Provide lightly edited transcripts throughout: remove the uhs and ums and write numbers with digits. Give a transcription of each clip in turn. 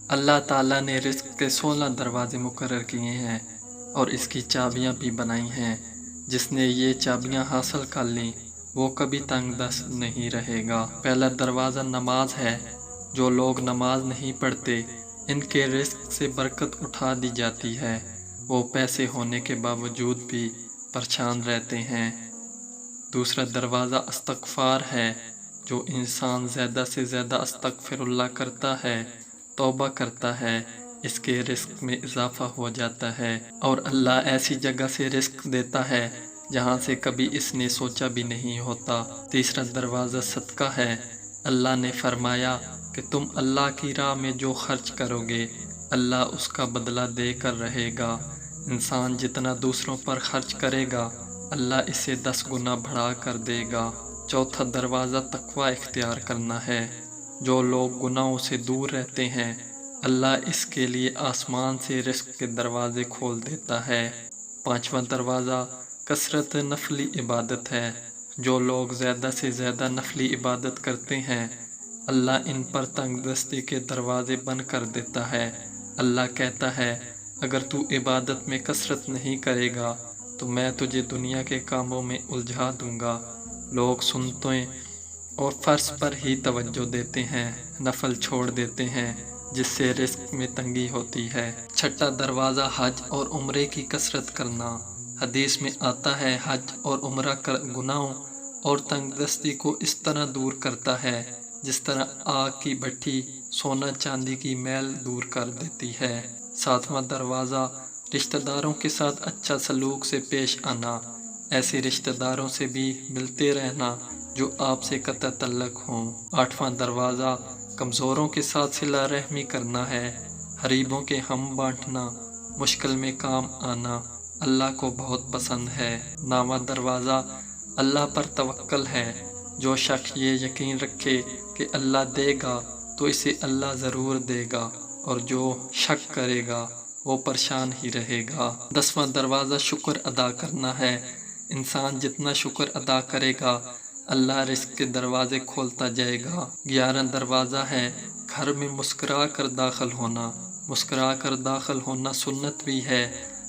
اللہ تعالیٰ نے رزق کے 16 دروازے مقرر کیے ہیں اور اس کی چابیاں بھی بنائی ہیں۔ جس نے یہ چابیاں حاصل کر لیں وہ کبھی تنگ دست نہیں رہے گا۔ پہلا دروازہ نماز ہے۔ جو لوگ نماز نہیں پڑھتے ان کے رزق سے برکت اٹھا دی جاتی ہے۔ وہ پیسے ہونے کے باوجود بھی پریشان رہتے ہیں۔ دوسرا دروازہ استغفار ہے۔ جو انسان زیادہ سے زیادہ استغفر اللہ کرتا ہے، توبہ کرتا ہے، اس کے رزق میں اضافہ ہو جاتا ہے اور اللہ ایسی جگہ سے رزق دیتا ہے جہاں سے کبھی اس نے سوچا بھی نہیں ہوتا۔ تیسرا دروازہ صدقہ ہے۔ اللہ نے فرمایا کہ تم اللہ کی راہ میں جو خرچ کرو گے اللہ اس کا بدلہ دے کر رہے گا۔ انسان جتنا دوسروں پر خرچ کرے گا اللہ اسے 10 گنا بڑھا کر دے گا۔ چوتھا دروازہ تقوی اختیار کرنا ہے۔ جو لوگ گناہوں سے دور رہتے ہیں اللہ اس کے لیے آسمان سے رزق کے دروازے کھول دیتا ہے۔ پانچواں دروازہ کثرت نفلی عبادت ہے۔ جو لوگ زیادہ سے زیادہ نفلی عبادت کرتے ہیں اللہ ان پر تنگ دستی کے دروازے بند کر دیتا ہے۔ اللہ کہتا ہے اگر تو عبادت میں کثرت نہیں کرے گا تو میں تجھے دنیا کے کاموں میں الجھا دوں گا۔ لوگ سنتیں اور فرض پر ہی توجہ دیتے ہیں، نفل چھوڑ دیتے ہیں جس سے رزق میں تنگی ہوتی ہے۔ چھٹا دروازہ حج اور عمرے کی کثرت کرنا۔ حدیث میں آتا ہے حج اور عمرہ گناہوں اور تنگ دستی کو اس طرح دور کرتا ہے جس طرح آگ کی بھٹی سونا چاندی کی میل دور کر دیتی ہے۔ ساتواں دروازہ رشتہ داروں کے ساتھ اچھا سلوک سے پیش آنا۔ ایسے رشتہ داروں سے بھی ملتے رہنا جو آپ سے قطع تعلق ہوں۔ آٹھواں دروازہ کمزوروں کے ساتھ صلہ رحمی کرنا ہے۔ غریبوں کے ہم بانٹنا، مشکل میں کام آنا اللہ کو بہت پسند ہے۔ نواں دروازہ اللہ پر توکل ہے۔ جو شخص یہ یقین رکھے کہ اللہ دے گا تو اسے اللہ ضرور دے گا اور جو شک کرے گا وہ پریشان ہی رہے گا۔ 10واں دروازہ شکر ادا کرنا ہے۔ انسان جتنا شکر ادا کرے گا اللہ رزق کے دروازے کھولتا جائے گا۔ 11واں دروازہ ہے گھر میں مسکرا کر داخل ہونا۔ مسکرا کر داخل ہونا سنت بھی ہے۔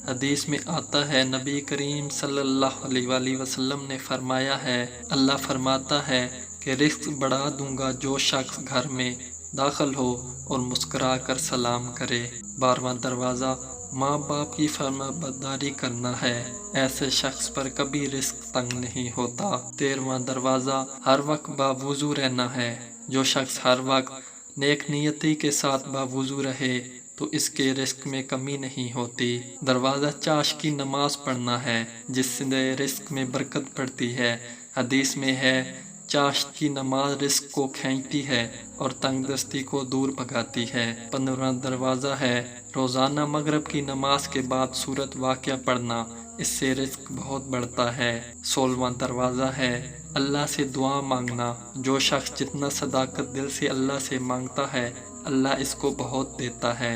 حدیث میں آتا ہے نبی کریم صلی اللہ علیہ وآلہ وسلم نے فرمایا ہے اللہ فرماتا ہے کہ رزق بڑھا دوں گا جو شخص گھر میں داخل ہو اور مسکرا کر سلام کرے۔ 12واں دروازہ ماں باپ کی فرما برداری کرنا ہے۔ ایسے شخص پر کبھی رزق تنگ نہیں ہوتا۔ 13واں دروازہ ہر وقت باوضو رہنا ہے۔ جو شخص ہر وقت نیک نیتی کے ساتھ باوضو رہے تو اس کے رزق میں کمی نہیں ہوتی۔ دروازہ چاش کی نماز پڑھنا ہے جس سے رزق میں برکت پڑتی ہے۔ حدیث میں ہے چاش کی نماز رزق کو کھینچتی ہے اور تنگ دستی کو دور بھگاتی ہے۔ 15واں دروازہ ہے روزانہ مغرب کی نماز کے بعد سورۃ واقعہ پڑھنا، اس سے رزق بہت بڑھتا ہے۔ 16واں دروازہ ہے اللہ سے دعا مانگنا۔ جو شخص جتنا صداقت دل سے اللہ سے مانگتا ہے اللہ اس کو بہت دیتا ہے۔